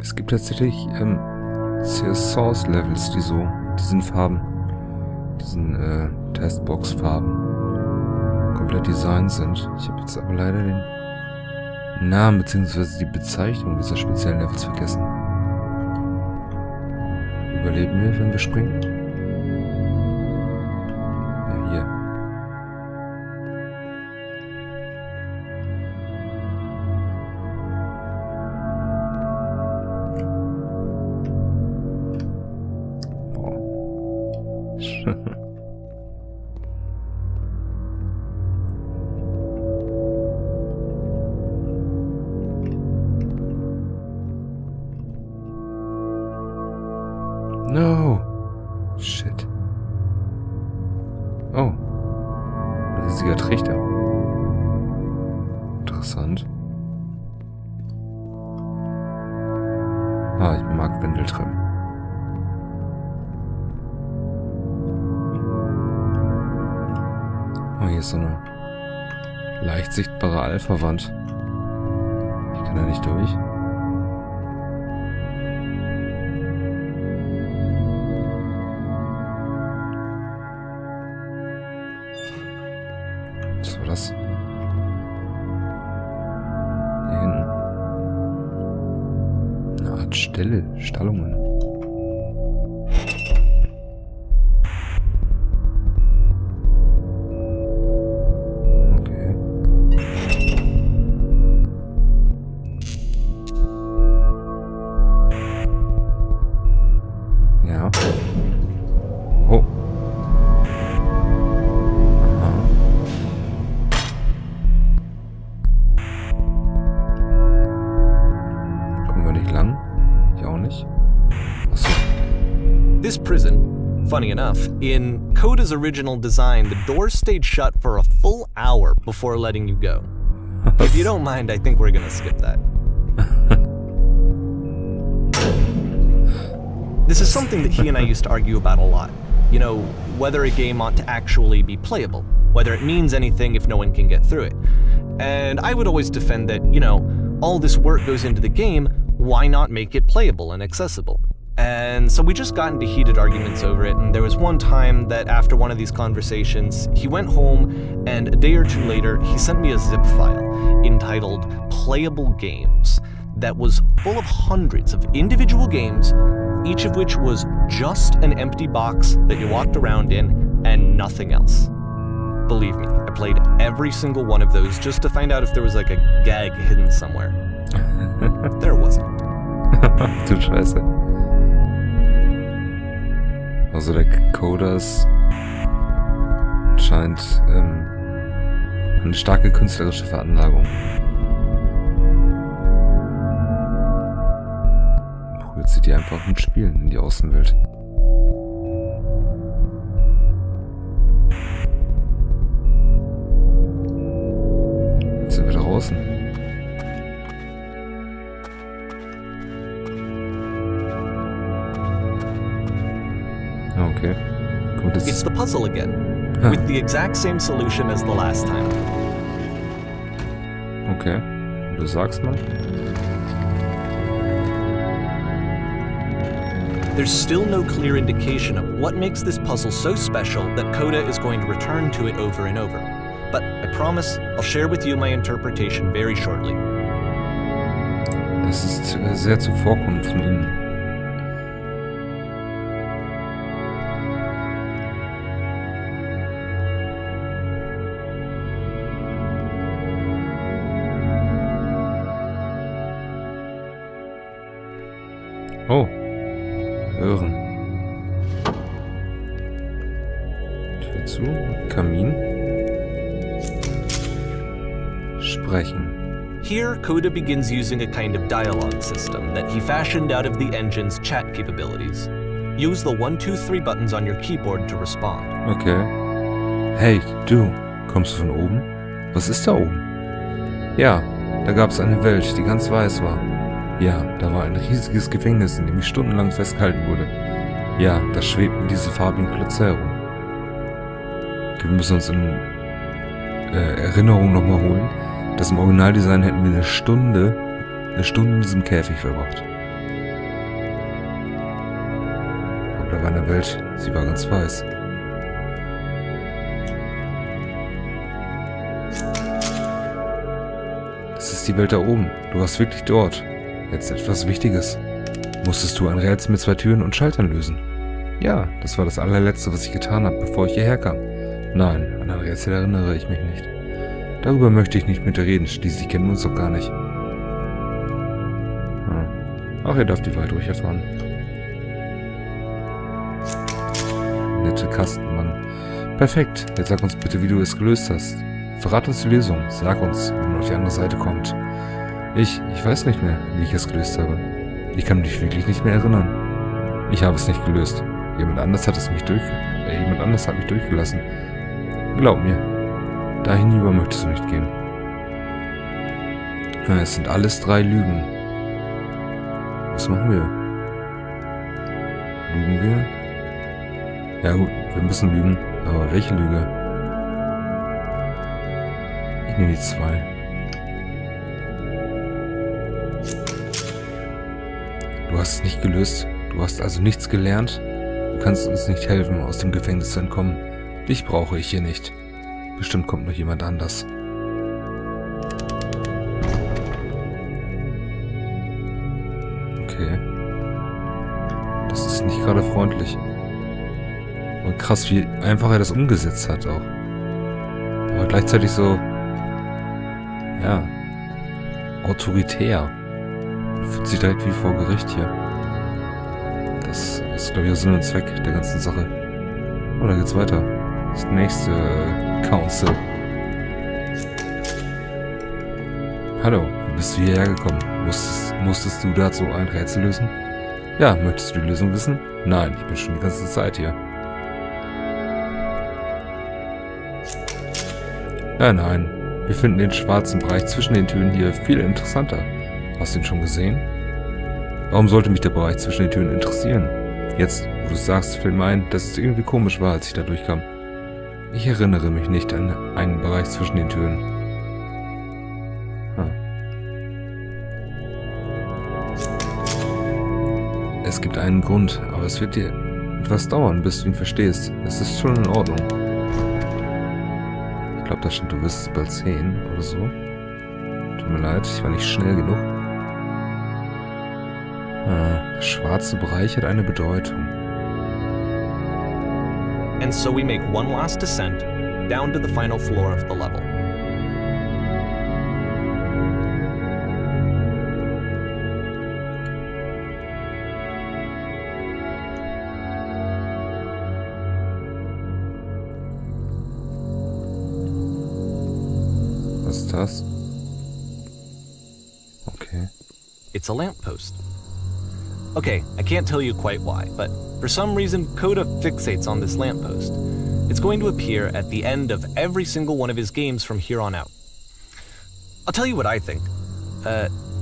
Es gibt tatsächlich CS-Source-Levels, die so diesen Farben, diesen Testbox-Farben komplett designt sind. Ich habe jetzt aber leider den Namen bzw. die Bezeichnung dieser speziellen Levels vergessen. Überleben wir, wenn wir springen? Ja, hier. Boah. No! Shit. Oh. Ein riesiger Trichter. Interessant. Ah, ich mag Wendeltreppen. Oh, hier ist so eine leicht sichtbare Alpha-Wand. Ich kann da nicht durch. Was war das? Hier hinten. Eine Art Stallungen. Okay. Ja. Oh. This prison, funny enough, in CODA's original design, the doors stayed shut for a full hour before letting you go. If you don't mind, I think we're gonna skip that. This is something that he and I used to argue about a lot. You know, whether a game ought to actually be playable, whether it means anything if no one can get through it. And I would always defend that, you know, all this work goes into the game, why not make it playable and accessible? And so we just got into heated arguments over it, and there was one time that after one of these conversations, he went home, and a day or two later, he sent me a zip file entitled Playable Games that was full of hundreds of individual games, each of which was just an empty box that you walked around in and nothing else. Believe me, I played every single one of those just to find out if there was like a gag hidden somewhere. There wasn't. Du Scheiße. Also der CODA ist anscheinend eine starke künstlerische Veranlagung. Probiert sie die einfach mit Spielen in die Außenwelt. Jetzt sind wir draußen. Okay. Kommt jetzt. It's the puzzle again, with the exact same solution as the last time. Okay. Du sagst mal. There's still no clear indication of what makes this puzzle so special that CODA is going to return to it over and over. But I promise I'll share with you my interpretation very shortly. Das ist sehr zuvorkommend von Ihnen. Oh. Hören. Tür zu. Kamin. Sprechen. Here, CODA begins using a kind of dialogue system that he fashioned out of the engine's chat capabilities. Use the 1, 2, 3 buttons on your keyboard to respond. Okay. Hey, du. Kommst du von oben? Was ist da oben? Ja, da gab es eine Welt, die ganz weiß war. Ja, da war ein riesiges Gefängnis, in dem ich stundenlang festgehalten wurde. Ja, da schwebten diese farbigen Klötze herum. Okay, wir müssen uns in Erinnerung nochmal holen, dass im Originaldesign hätten wir eine Stunde in diesem Käfig verbracht. Oder war eine Welt, sie war ganz weiß. Das ist die Welt da oben. Du warst wirklich dort. Jetzt etwas Wichtiges. Musstest du ein Rätsel mit 2 Türen und Schaltern lösen? Ja, das war das allerletzte, was ich getan habe, bevor ich hierher kam. Nein, an ein Rätsel erinnere ich mich nicht. Darüber möchte ich nicht mit dir reden, schließlich kennen wir uns doch gar nicht. Ach, ihr dürft die Welt ruhig erfahren. Nette Kastenmann. Perfekt, jetzt sag uns bitte, wie du es gelöst hast. Verrat uns die Lösung, sag uns, wie man auf die andere Seite kommt. Ich weiß nicht mehr, wie ich es gelöst habe. Ich kann mich wirklich nicht mehr erinnern. Ich habe es nicht gelöst. Jemand anders hat mich durchgelassen. Glaub mir, da hinüber möchtest du nicht gehen. Es sind alles 3 Lügen. Was machen wir? Lügen wir? Ja gut, wir müssen lügen. Aber welche Lüge? Ich nehme die 2. Du hast es nicht gelöst. Du hast also nichts gelernt. Du kannst uns nicht helfen, aus dem Gefängnis zu entkommen. Dich brauche ich hier nicht. Bestimmt kommt noch jemand anders. Okay. Das ist nicht gerade freundlich. Und krass, wie einfach er das umgesetzt hat auch. Aber gleichzeitig so... Ja. Autoritär. Fühlt sich direkt wie vor Gericht hier. Das ist, glaube ich, auch Sinn und Zweck der ganzen Sache. Oh, da geht's weiter. Das nächste Council. Hallo, wie bist du hierher gekommen? Musstest du dazu ein Rätsel lösen? Ja, möchtest du die Lösung wissen? Nein, ich bin schon die ganze Zeit hier. Nein. Wir finden den schwarzen Bereich zwischen den Türen hier viel interessanter. Hast du ihn schon gesehen? Warum sollte mich der Bereich zwischen den Türen interessieren? Jetzt, wo du sagst, fällt mir ein, dass es irgendwie komisch war, als ich da durchkam. Ich erinnere mich nicht an einen Bereich zwischen den Türen. Es gibt einen Grund, aber es wird dir etwas dauern, bis du ihn verstehst. Es ist schon in Ordnung. Ich glaube, da stand, du wirst es bald sehen oder so. Tut mir leid, ich war nicht schnell genug. Der schwarze Bereich hat eine Bedeutung. And so we make one last descent down to the final floor of the level. Was ist das? Okay. It's a lamppost. Okay, I can't tell you quite why, but for some reason CODA fixates on this lamppost. It's going to appear at the end of every single one of his games from here on out. I'll tell you what I think.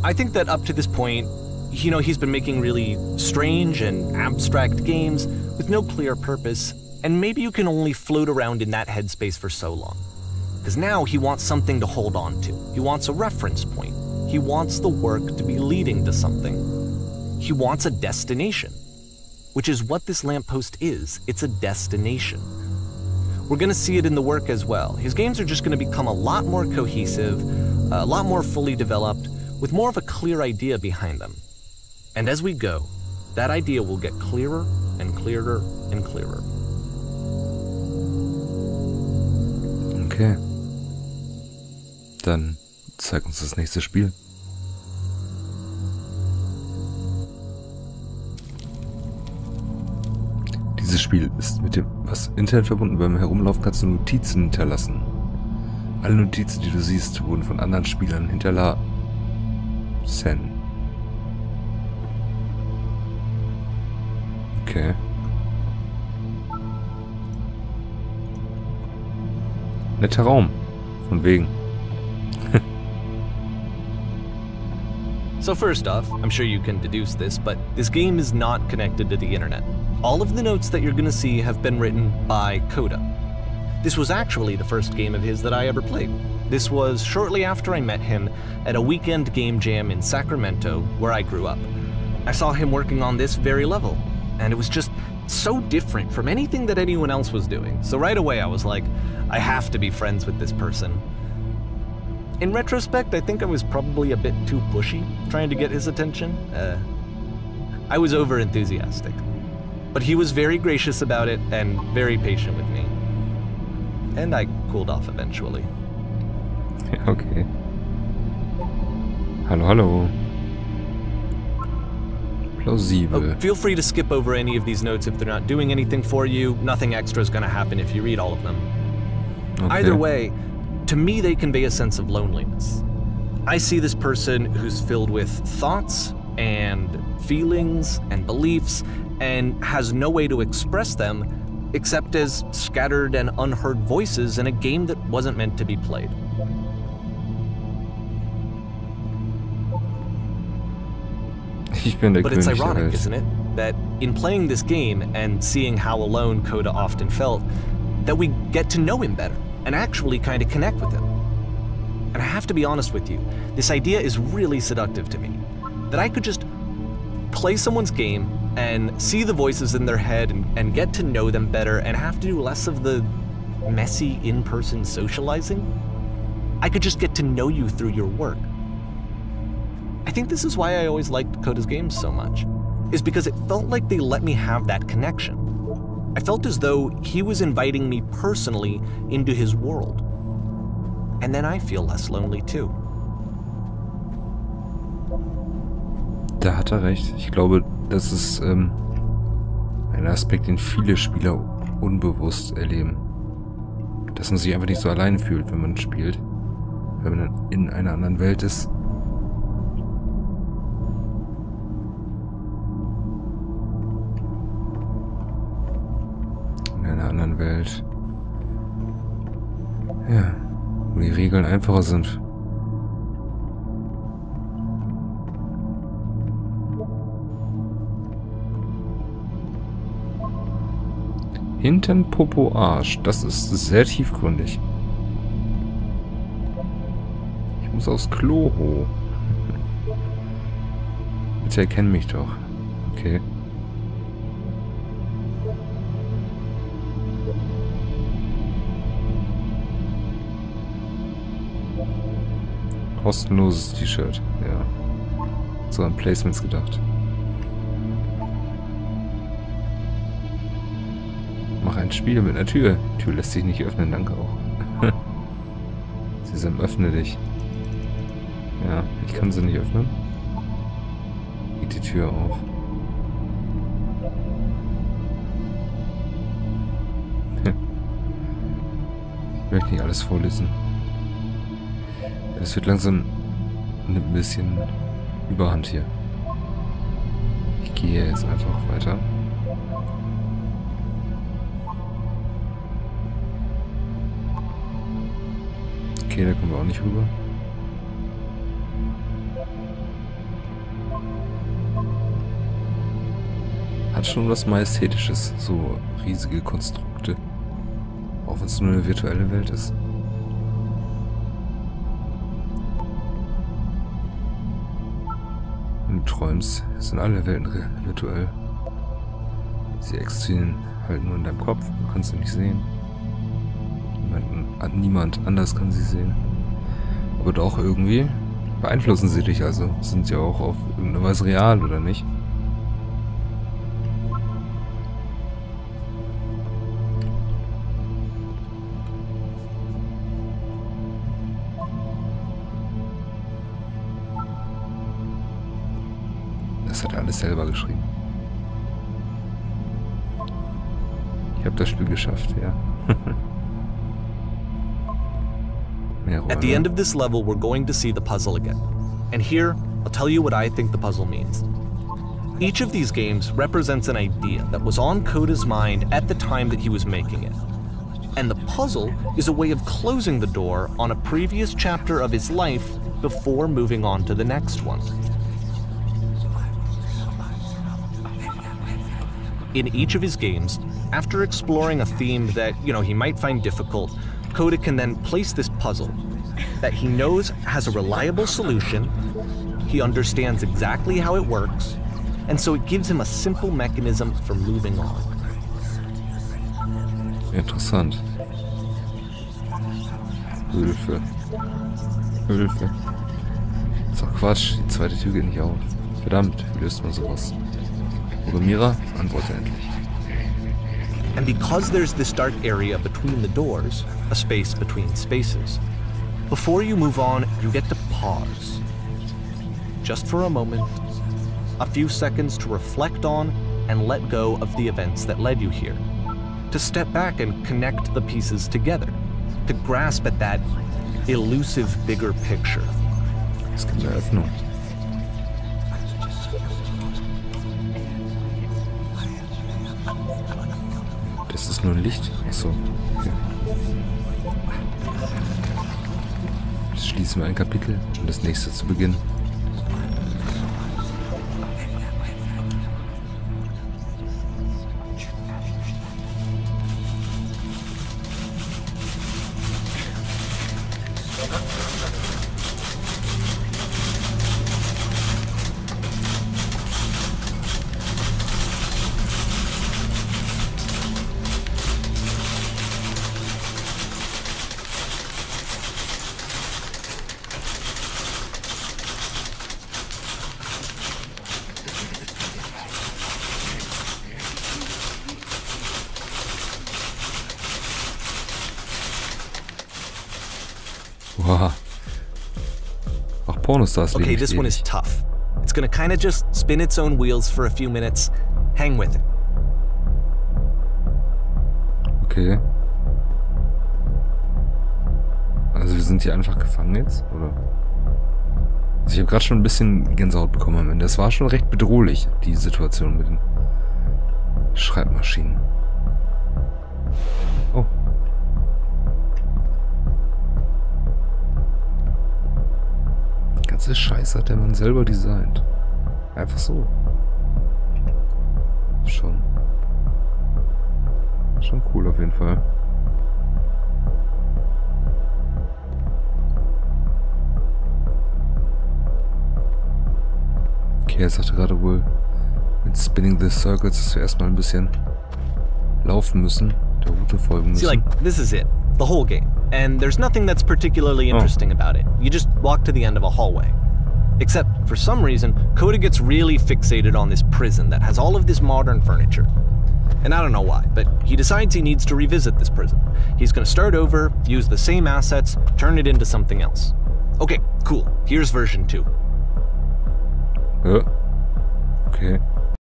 I think that up to this point, you know, he's been making really strange and abstract games with no clear purpose, and maybe you can only float around in that headspace for so long. Because now he wants something to hold on to. He wants a reference point. He wants the work to be leading to something. He wants a destination, which is what this lamppost is. It's a destination. We're going to see it in the work as well. His games are just going to become a lot more cohesive, a lot more fully developed, with more of a clear idea behind them. And as we go, that idea will get clearer and clearer and clearer. Okay. Dann zeig uns das nächste Spiel. Dieses Spiel ist mit dem Internet verbunden. Beim Herumlaufen kannst du Notizen hinterlassen. Alle Notizen, die du siehst, wurden von anderen Spielern hinterlassen. Okay. Netter Raum. Von wegen. So first off, I'm sure you can deduce this, but this game is not connected to the internet. All of the notes that you're gonna see have been written by CODA. This was actually the first game of his that I ever played. This was shortly after I met him at a weekend game jam in Sacramento, where I grew up. I saw him working on this very level, and it was just so different from anything that anyone else was doing. So right away I was like, I have to be friends with this person. In retrospect, I think I was probably a bit too pushy trying to get his attention. I was over-enthusiastic. But he was very gracious about it and very patient with me. And I cooled off eventually. Okay. Hallo, hallo. Plausibel. Oh, feel free to skip over any of these notes if they're not doing anything for you. Nothing extra is going to happen if you read all of them. Okay. Either way, to me they convey a sense of loneliness. I see this person who's filled with thoughts and feelings and beliefs and has no way to express them except as scattered and unheard voices in a game that wasn't meant to be played. But it's ironic, isn't it, that in playing this game and seeing how alone CODA often felt, that we get to know him better and actually kind of connect with him. And I have to be honest with you, this idea is really seductive to me, that I could just play someone's game and see the voices in their head and get to know them better and have to do less of the messy in-person socializing. I could just get to know you through your work. I think this is why I always liked CODA's games so much, is because it felt like they let me have that connection. I felt as though he was inviting me personally into his world. And then I feel less lonely too. Da hat er recht. Ich glaube, das ist ein Aspekt, den viele Spieler unbewusst erleben. Dass man sich einfach nicht so allein fühlt, wenn man spielt. Wenn man in einer anderen Welt ist. In einer anderen Welt. Ja, wo die Regeln einfacher sind. Hintern, Popo, Arsch. Das ist sehr tiefgründig. Ich muss aufs Klo hoch. Bitte erkenn mich doch. Okay. Kostenloses T-Shirt. Ja. So an Placements gedacht. Mach ein Spiel mit einer Tür. Die Tür lässt sich nicht öffnen, danke auch. Sesam, öffne dich. Ja, ich kann sie nicht öffnen. Geht die Tür auf. Ich möchte nicht alles vorlesen. Es wird langsam ein bisschen Überhand hier. Ich gehe jetzt einfach weiter. Okay, da kommen wir auch nicht rüber. Hat schon was Majestätisches, so riesige Konstrukte. Auch wenn es nur eine virtuelle Welt ist. Wenn du träumst, sind alle Welten virtuell. Sie existieren halt nur in deinem Kopf, du kannst sie nicht sehen. Niemand anders kann sie sehen. Aber doch irgendwie beeinflussen sie dich, also sind sie auch auf irgendeine Weise real, oder nicht? Das hat er alles selber geschrieben. Ich habe das Spiel geschafft, ja. At the end of this level, we're going to see the puzzle again. And here, I'll tell you what I think the puzzle means. Each of these games represents an idea that was on CODA's mind at the time that he was making it. And the puzzle is a way of closing the door on a previous chapter of his life before moving on to the next one. In each of his games, after exploring a theme that, he might find difficult, CODA can then place this puzzle that he knows has a reliable solution, he understands exactly how it works, and so it gives him a simple mechanism for moving on. Interessant. Hilfe. Hilfe. Ist doch Quatsch, die zweite Tür geht nicht auf. Verdammt, wie löst man sowas? Programmierer, antworte endlich. And because there's this dark area between the doors, a space between spaces, before you move on, you get to pause. Just for a moment, a few seconds to reflect on and let go of the events that led you here. To step back and connect the pieces together. To grasp at that elusive bigger picture. Es gibt eine Öffnung. Das ist nur ein Licht? Achso. Okay. Jetzt schließen wir ein Kapitel, um das nächste zu beginnen. Wow. Auch Pornostars leben Okay, this one is tough. It's gonna kind of just spin its own wheels for a few minutes. Hang with it. Okay. Also wir sind hier einfach gefangen jetzt, oder? Also ich habe gerade schon ein bisschen Gänsehaut bekommen am Ende. Das war schon recht bedrohlich, die Situation mit den Schreibmaschinen. Oh. Die ganze Scheiße hat der Mann selber designt. Einfach so. Schon cool auf jeden Fall. Okay, er sagte gerade wohl mit Spinning the Circles, dass wir erstmal ein bisschen laufen müssen, der Route folgen müssen. See, like, this is it. The whole game. And there's nothing that's particularly interesting about it. You just walk to the end of a hallway. Except, for some reason, CODA gets really fixated on this prison that has all of this modern furniture. And I don't know why, but he decides he needs to revisit this prison. He's gonna start over, use the same assets, turn it into something else. Okay, cool. Here's version 2. Okay.